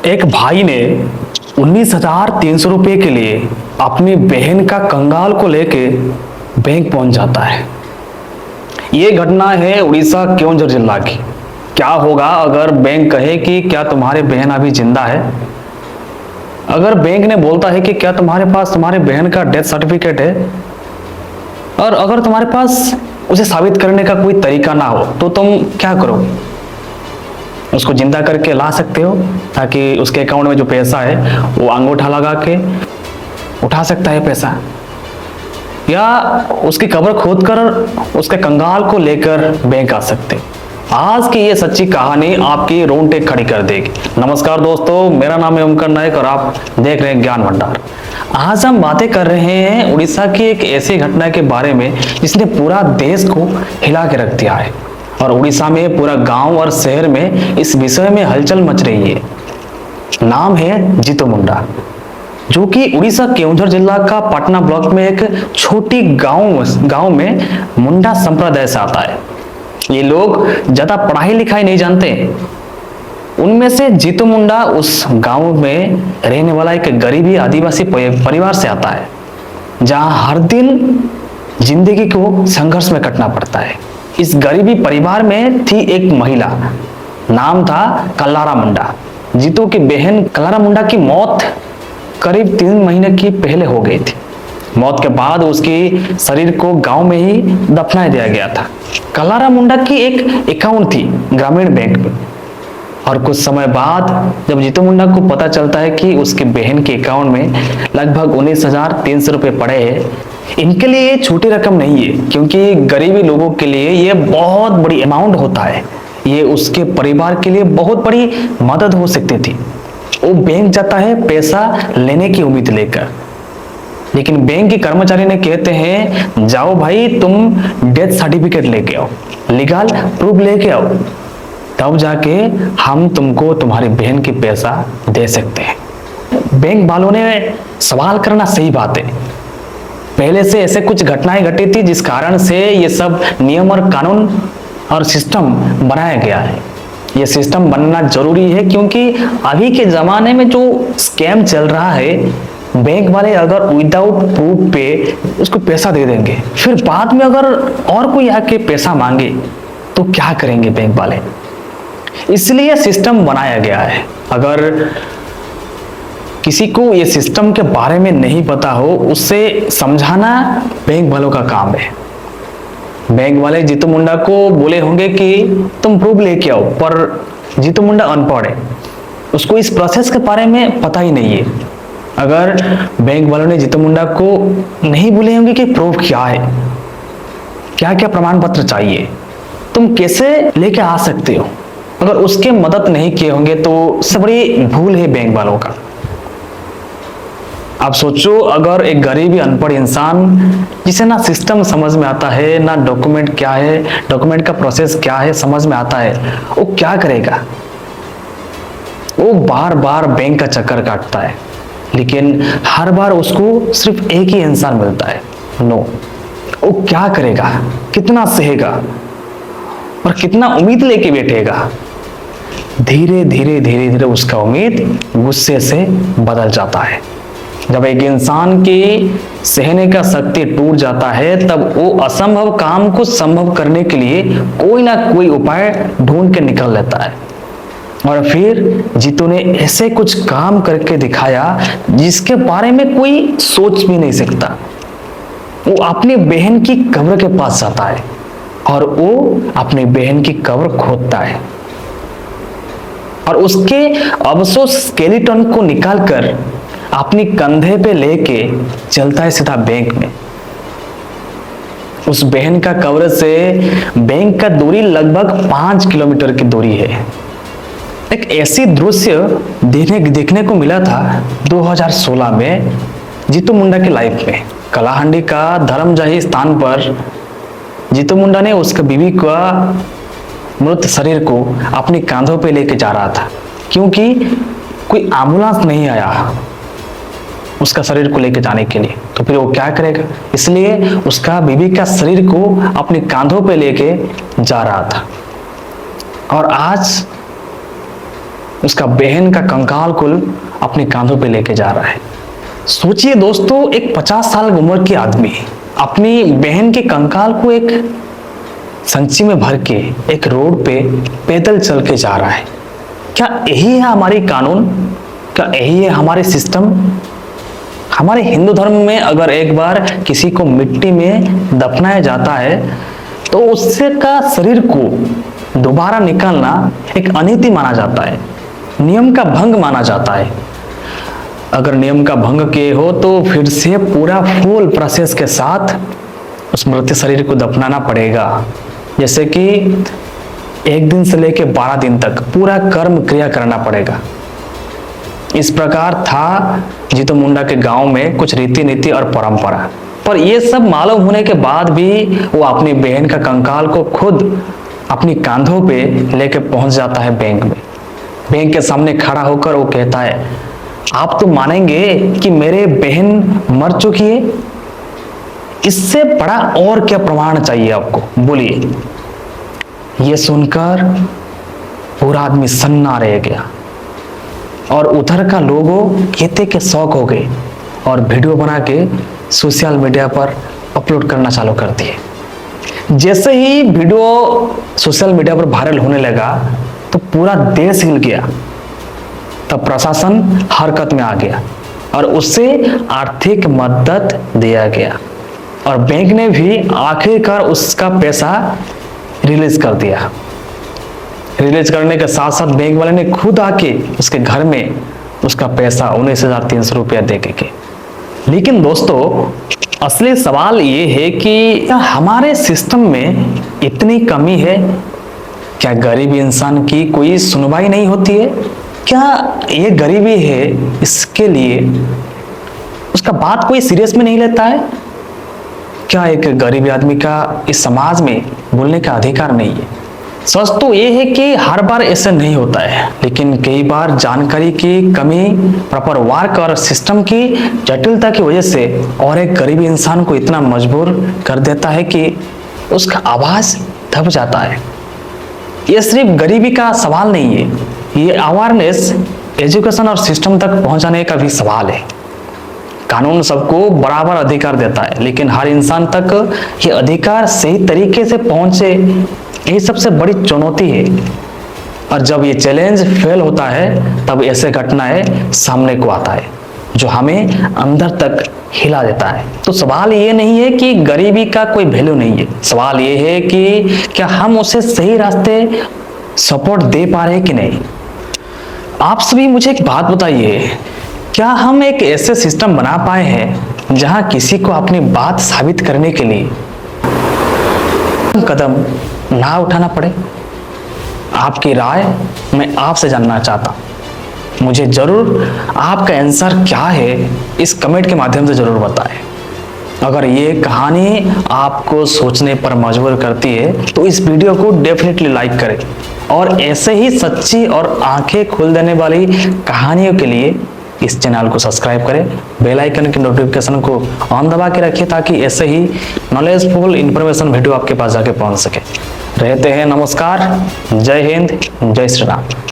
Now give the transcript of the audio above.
एक भाई ने 19,300 रुपये के लिए अपनी बहन का कंगाल को लेके बैंक पहुंच जाता है। ये घटना है उड़ीसा केओंझर जिला की। क्या होगा अगर बैंक कहे कि क्या तुम्हारी बहन अभी जिंदा है? अगर बैंक ने बोलता है कि क्या तुम्हारे पास तुम्हारे बहन का डेथ सर्टिफिकेट है, और अगर तुम्हारे पास उसे साबित करने का कोई तरीका ना हो तो तुम क्या करोगे? उसको जिंदा करके ला सकते हो ताकि उसके अकाउंट में जो पैसा है वो अंगूठा लगा के उठा सकता है पैसा, या उसकी कब्र खोद कर उसके कंगाल को लेकर बैंक आ सकते। आज की ये सच्ची कहानी आपकी रोंगटे खड़ी कर देगी। नमस्कार दोस्तों, मेरा नाम है ओमकार नायक और आप देख रहे हैं ज्ञान भंडार। आज हम बातें कर रहे हैं उड़ीसा की एक ऐसी घटना के बारे में जिसने पूरा देश को हिला के रख दिया है, और उड़ीसा में पूरा गांव और शहर में इस विषय में हलचल मच रही है। नाम है जीतू मुंडा, जो कि उड़ीसा केओंझर जिला का पटना ब्लॉक में एक छोटी गांव में मुंडा संप्रदाय से आता है। ये लोग ज्यादा पढ़ाई लिखाई नहीं जानते। उनमें से जीतू मुंडा उस गांव में रहने वाला एक गरीबी आदिवासी परिवार से आता है, जहां हर दिन जिंदगी को संघर्ष में कटना पड़ता है। इस गरीबी परिवार में थी एक महिला, नाम था कल्लारा मुंडा। जीतू की बहन कल्लारा मुंडा की मौत करीब 3 महीने की पहले हो गई थी। मौत के बाद उसकी शरीर को गांव में ही दफना दिया गया था। कल्लारा मुंडा की एक अकाउंट थी ग्रामीण बैंक में, और कुछ समय बाद जब जीतू मुंडा को पता चलता है कि उसकी बहन के अकाउंट में लगभग 19,300 रुपये पड़े हैं। इनके लिए ये छोटी रकम नहीं है, क्योंकि गरीबी लोगों के लिए ये बहुत बड़ी अमाउंट होता है। ये उसके परिवार के लिए बहुत बड़ी मदद हो सकती थी। वो बैंक जाता है पैसा लेने की उम्मीद लेकर, लेकिन बैंक के कर्मचारी ने कहते हैं जाओ भाई, तुम डेथ सर्टिफिकेट लेके आओ, लीगल प्रूफ लेके आओ, तब जाके हम तुमको तुम्हारी बहन की पैसा दे सकते हैं। बैंक वालों ने सवाल करना सही बात है। पहले से ऐसे कुछ घटनाएं घटी थी जिस कारण से ये सब नियम और कानून और सिस्टम बनाया गया है। ये सिस्टम बनना जरूरी है, क्योंकि अभी के जमाने में जो स्कैम चल रहा है, बैंक वाले अगर विदाउट प्रूफ पे उसको पैसा दे देंगे, फिर बाद में अगर और कोई आके पैसा मांगे तो क्या करेंगे बैंक वाले? इसलिए सिस्टम बनाया गया है। अगर किसी को ये सिस्टम के बारे में नहीं पता हो, उससे समझाना बैंक वालों का काम है। बैंक वाले जीतू मुंडा को बोले होंगे कि तुम प्रूफ लेके आओ, पर जीतू मुंडा अनपढ़ है, उसको इस प्रोसेस के बारे में पता ही नहीं है। अगर बैंक वालों ने जीतू मुंडा को नहीं बोले होंगे कि प्रूफ क्या है, क्या क्या प्रमाण पत्र चाहिए, तुम कैसे लेके आ सकते हो, अगर उसके मदद नहीं किए होंगे तो सबसे बड़ी भूल है बैंक वालों का। आप सोचो, अगर एक गरीबी अनपढ़ इंसान जिसे ना सिस्टम समझ में आता है, ना डॉक्यूमेंट क्या है, डॉक्यूमेंट का प्रोसेस क्या है समझ में आता है, वो क्या करेगा? वो बार बार बैंक का चक्कर काटता है, लेकिन हर बार उसको सिर्फ एक ही इंसान मिलता है, नो। वो क्या करेगा? कितना सहेगा और कितना उम्मीद लेके बैठेगा? धीरे धीरे धीरे धीरे उसका उम्मीद गुस्से से बदल जाता है। जब एक इंसान की सहने का शक्ति टूट जाता है, तब वो असंभव काम को संभव करने के लिए कोई ना कोई उपाय ढूंढ के निकल लेता है। और फिर जीतू ने ऐसे कुछ काम करके दिखाया जिसके बारे में कोई सोच भी नहीं सकता। वो अपनी बहन की कब्र के पास जाता है और वो अपनी बहन की कब्र खोदता है, और उसके अवशेष स्केलेटन को निकालकर अपनी कंधे पे लेके चलता है सीधा बैंक में। उस बहन का कब्र से बैंक का दूरी लगभग 5 किलोमीटर की दूरी है। एक ऐसी दृश्य देखने को मिला था 2016 में जीतू मुंडा की लाइफ में। कलाहांडी का धर्मजाही स्थान पर जीतू मुंडा ने उसके बीवी का मृत शरीर को अपने कांधों पे लेके जा रहा था, क्योंकि कोई एम्बुलेंस नहीं आया उसका शरीर को लेके जाने के लिए। तो फिर वो क्या करेगा? इसलिए उसका बीवी का शरीर को अपने कांधों पे लेके जा रहा था। और आज उसका बहन का कंकाल कुल अपने कांधों पे लेके जा रहा है। सोचिए दोस्तों, एक 50 साल उम्र के आदमी अपनी बहन के कंकाल को एक संची में भर के एक रोड पे पैदल चल के जा रहा है। क्या यही है हमारी कानून? क्या यही है हमारे सिस्टम? हमारे हिंदू धर्म में अगर एक बार किसी को मिट्टी में दफनाया जाता है तो उससे का शरीर को दोबारा निकालना एक अनीति माना जाता है, नियम का भंग माना जाता है। अगर नियम का भंग किए हो तो फिर से पूरा फुल प्रोसेस के साथ उस मृत शरीर को दफनाना पड़ेगा। जैसे कि 1 दिन से लेकर 12 दिन तक पूरा कर्म क्रिया करना पड़ेगा। इस प्रकार था जीतू मुंडा के गांव में कुछ रीति नीति और परंपरा। पर ये सब मालूम होने के बाद भी वो अपनी बहन का कंकाल को खुद अपनी कांधों पे लेके पहुंच जाता है बैंक में। बैंक के सामने खड़ा होकर वो कहता है, आप तो मानेंगे कि मेरे बहन मर चुकी है? इससे बड़ा और क्या प्रमाण चाहिए आपको, बोलिए। ये सुनकर पूरा आदमी सन्ना रह गया और उधर का लोगों कहते के शौक हो गए और वीडियो बना के सोशल मीडिया पर अपलोड करना चालू कर दिए। जैसे ही वीडियो सोशल मीडिया पर वायरल होने लगा तो पूरा देश हिल गया। तब प्रशासन हरकत में आ गया और उससे आर्थिक मदद दिया गया और बैंक ने भी आखिरकार उसका पैसा रिलीज कर दिया। रिलीज करने के साथ साथ बैंक वाले ने खुद आके उसके घर में उसका पैसा 19,300 रुपया दे के। लेकिन दोस्तों, असली सवाल ये है कि क्या हमारे सिस्टम में इतनी कमी है? क्या गरीब इंसान की कोई सुनवाई नहीं होती है? क्या ये गरीबी है इसके लिए उसका बात कोई सीरियस में नहीं लेता है? क्या एक गरीब आदमी का इस समाज में बोलने का अधिकार नहीं है? सच तो ये है कि हर बार ऐसा नहीं होता है, लेकिन कई बार जानकारी की कमी, प्रॉपर वर्क और सिस्टम की जटिलता की वजह से और एक गरीब इंसान को इतना मजबूर कर देता है कि उसका आवाज दब जाता है। ये सिर्फ गरीबी का सवाल नहीं है, ये अवेयरनेस, एजुकेशन और सिस्टम तक पहुंचाने का भी सवाल है। कानून सबको बराबर अधिकार देता है, लेकिन हर इंसान तक ये अधिकार सही तरीके से पहुंचे, यही सबसे बड़ी चुनौती है। और जब ये चैलेंज फेल होता है तब ऐसे घटनाएं सामने को आता है जो हमें अंदर तक हिला देता है। तो सवाल ये नहीं है कि गरीबी का कोई वैल्यू नहीं है, सवाल ये है कि क्या हम उसे सही रास्ते सपोर्ट दे पा रहे हैं कि नहीं। आप सभी मुझे एक बात बताइए, क्या हम एक ऐसे सिस्टम बना पाए हैं जहां किसी को अपनी बात साबित करने के लिए कदम ना उठाना पड़े? आपकी राय मैं आपसे जानना चाहता हूं। मुझे जरूर आपका आंसर क्या है इस कमेंट के माध्यम से जरूर बताएं। अगर ये कहानी आपको सोचने पर मजबूर करती है तो इस वीडियो को डेफिनेटली लाइक करें और ऐसे ही सच्ची और आंखें खोल देने वाली कहानियों के लिए इस चैनल को सब्सक्राइब करें, बेल आइकन के नोटिफिकेशन को ऑन दबा के रखिए ताकि ऐसे ही नॉलेजफुल इंफॉर्मेशन वीडियो आपके पास जाके पहुंच सके। रहते हैं, नमस्कार, जय हिंद, जय श्री राम।